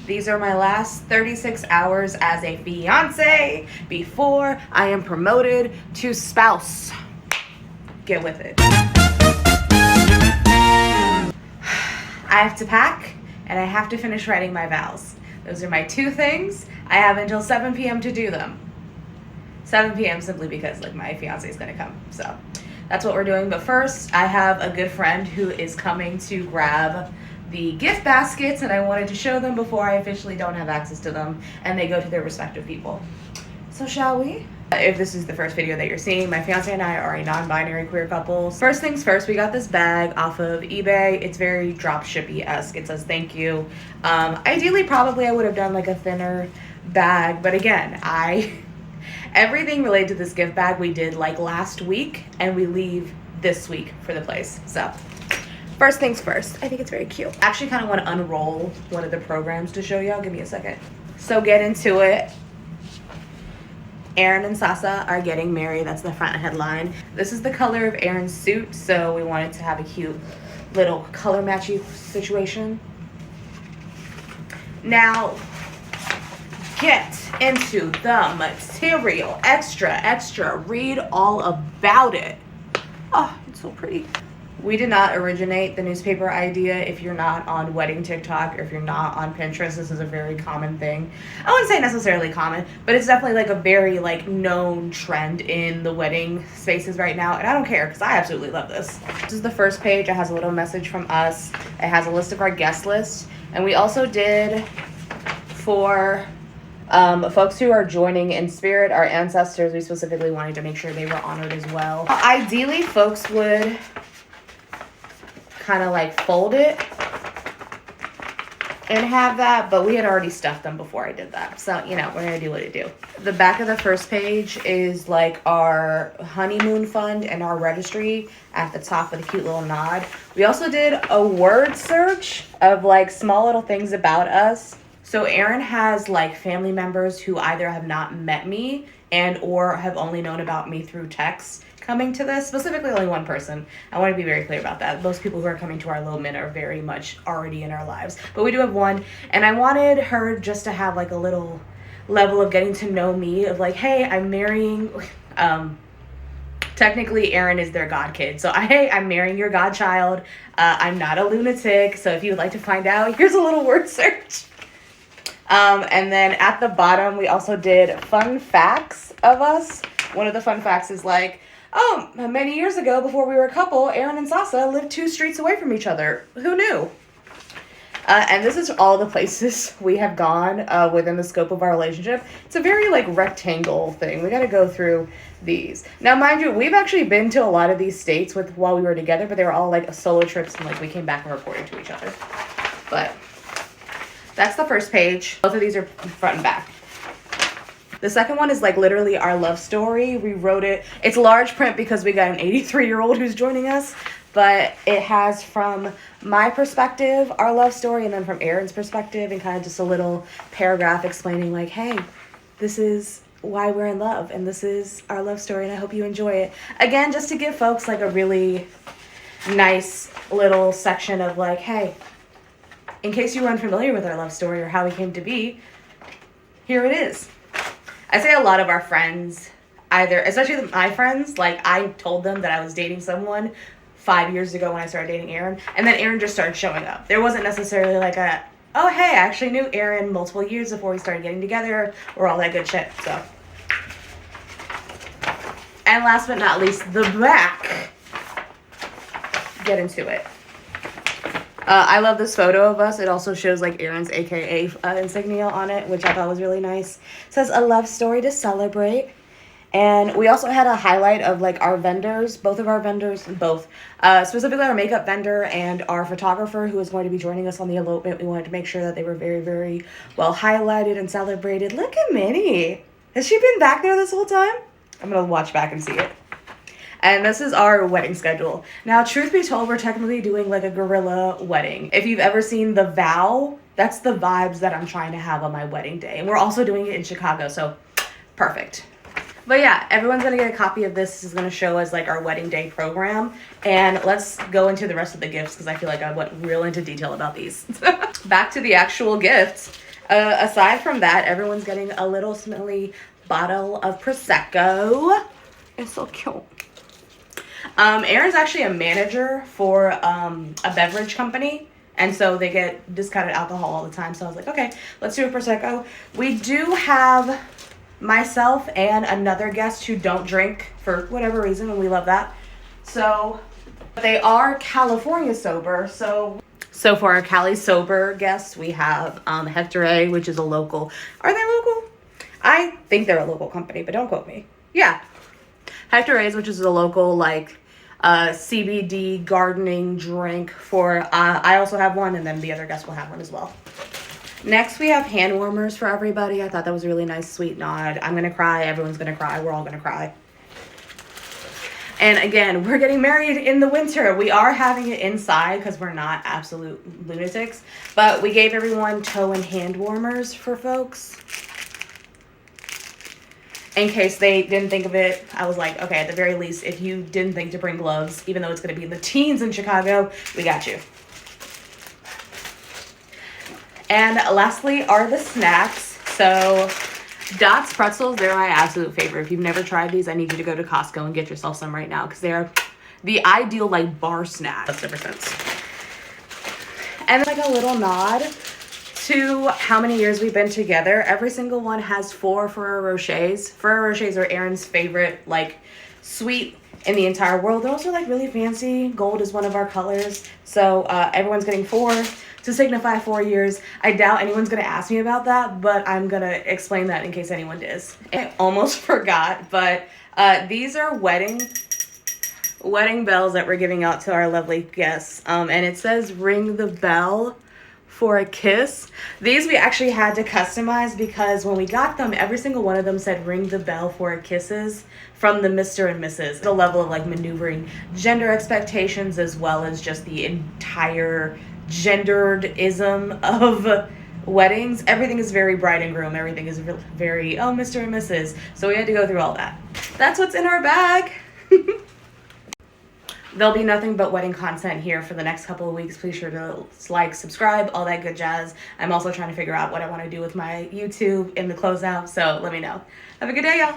These are my last 36 hours as a fiance before I am promoted to spouse. Get with it. I have to pack and I have to finish writing my vows. Those are my two things. I have until 7 p.m. to do them. 7 p.m. simply because like my fiance is gonna come. So that's what we're doing. But first, I have a good friend who is coming to grab the gift baskets, and I wanted to show them before I officially don't have access to them and they go to their respective people. So shall we? If this is the first video that you're seeing, my fiance and I are a non-binary queer couple. First things first, we got this bag off of eBay. It's very drop shippy-esque. It says thank you. Ideally, probably I would have done like a thinner bag, but again, everything related to this gift bag we did like last week, and we leave this week for the place. So first things first, I think it's very cute. I actually kind of want to unroll one of the programs to show y'all. Give me a second. So get into it. Aaron and Sasa are getting married. That's the front headline. This is the color of Aaron's suit, so we wanted to have a cute little color matchy situation. Now, get into the material. Extra. Read all about it. Oh, it's so pretty. We did not originate the newspaper idea. If you're not on wedding TikTok or if you're not on Pinterest, this is a very common thing. I wouldn't say necessarily common, but it's definitely like a very like known trend in the wedding spaces right now. And I don't care because I absolutely love this. This is the first page. It has a little message from us. It has a list of our guest list. And we also did for folks who are joining in spirit, our ancestors, we specifically wanted to make sure they were honored as well. Ideally, folks would kind of like fold it and have that, but we had already stuffed them before I did that. So, you know, we're gonna do what it do. The back of the first page is like our honeymoon fund and our registry at the top with a cute little nod. We also did a word search of like small little things about us. So Aaron has like family members who either have not met me and or have only known about me through text coming to this, specifically only one person. I want to be very clear about that. Most people who are coming to our elopement are very much already in our lives, but we do have one, and I wanted her just to have like a little level of getting to know me of like, hey, I'm marrying, technically Aaron is their god kid, so hey, I'm marrying your godchild. I'm not a lunatic, so if you would like to find out, here's a little word search. And then at the bottom, we also did fun facts of us. One of the fun facts is like, oh, many years ago, before we were a couple, Aaron and Sasa lived 2 streets away from each other. Who knew? And this is all the places we have gone within the scope of our relationship. It's a very, like, rectangle thing. We got to go through these. Now, mind you, we've actually been to a lot of these states while we were together, but they were all, like, solo trips, and, like, we came back and reported to each other. But that's the first page. Both of these are front and back. The second one is like literally our love story. We wrote it. It's large print because we got an 83-year-old who's joining us, but it has from my perspective, our love story, and then from Aaron's perspective, and kind of just a little paragraph explaining like, hey, this is why we're in love, and this is our love story, and I hope you enjoy it. Again, just to give folks like a really nice little section of like, hey, in case you were unfamiliar with our love story or how we came to be, here it is. I say a lot of our friends, especially my friends, like I told them that I was dating someone 5 years ago when I started dating Aaron, and then Aaron just started showing up. There wasn't necessarily like oh hey, I actually knew Aaron multiple years before we started getting together, or all that good shit, so. And last but not least, the back. Get into it. I love this photo of us. It also shows like Aaron's AKA insignia on it, which I thought was really nice. It says a love story to celebrate. And we also had a highlight of like our vendors, both of our vendors, specifically our makeup vendor and our photographer who is going to be joining us on the elopement. We wanted to make sure that they were very, very well highlighted and celebrated. Look at Minnie. Has she been back there this whole time? I'm going to watch back and see it. And this is our wedding schedule. Now, truth be told, we're technically doing like a guerrilla wedding. If you've ever seen The Vow, that's the vibes that I'm trying to have on my wedding day. And we're also doing it in Chicago, so perfect. But yeah, everyone's gonna get a copy of this. This is gonna show us like our wedding day program. And let's go into the rest of the gifts because I feel like I went real into detail about these. Back to the actual gifts. Aside from that, everyone's getting a little smelly bottle of Prosecco. It's so cute. Aaron's actually a manager for a beverage company. And so they get discounted alcohol all the time. So I was like, okay, let's do a Prosecco. We do have myself and another guest who don't drink for whatever reason, and we love that. So they are California sober. So for our Cali sober guests, we have Hector A, which is a local. Are they local? I think they're a local company, but don't quote me. Yeah. Hector A's, which is a local, like, CBD gardening drink for, I also have one, and then the other guest will have one as well. Next, we have hand warmers for everybody. I thought that was a really nice, sweet nod. I'm going to cry. Everyone's going to cry. We're all going to cry. And again, we're getting married in the winter. We are having it inside because we're not absolute lunatics. But we gave everyone toe and hand warmers for folks. In case they didn't think of it, I was like, okay, at the very least, if you didn't think to bring gloves, even though it's going to be in the teens in Chicago, we got you. And lastly are the snacks. So Dot's pretzels, they're my absolute favorite. If you've never tried these, I need you to go to Costco and get yourself some right now because they're the ideal like bar snack. That's never sense. And like a little nod to how many years we've been together. Every single one has 4 Ferrero Rochers. Ferrero Rochers are Aaron's favorite like sweet in the entire world. They're also like really fancy. Gold is one of our colors. So everyone's getting 4 to signify 4 years. I doubt anyone's gonna ask me about that, but I'm gonna explain that in case anyone does. I almost forgot, but these are wedding bells that we're giving out to our lovely guests. And it says ring the bell for a kiss. These we actually had to customize because when we got them, every single one of them said ring the bell for kisses from the Mr. and Mrs. The level of like maneuvering gender expectations as well as just the entire gendered-ism of weddings. Everything is very bride and groom. Everything is very, oh, Mr. and Mrs. So we had to go through all that. That's what's in our bag. There'll be nothing but wedding content here for the next couple of weeks. Please sure to like, subscribe, all that good jazz. I'm also trying to figure out what I want to do with my YouTube in the closeout, so let me know. Have a good day, y'all.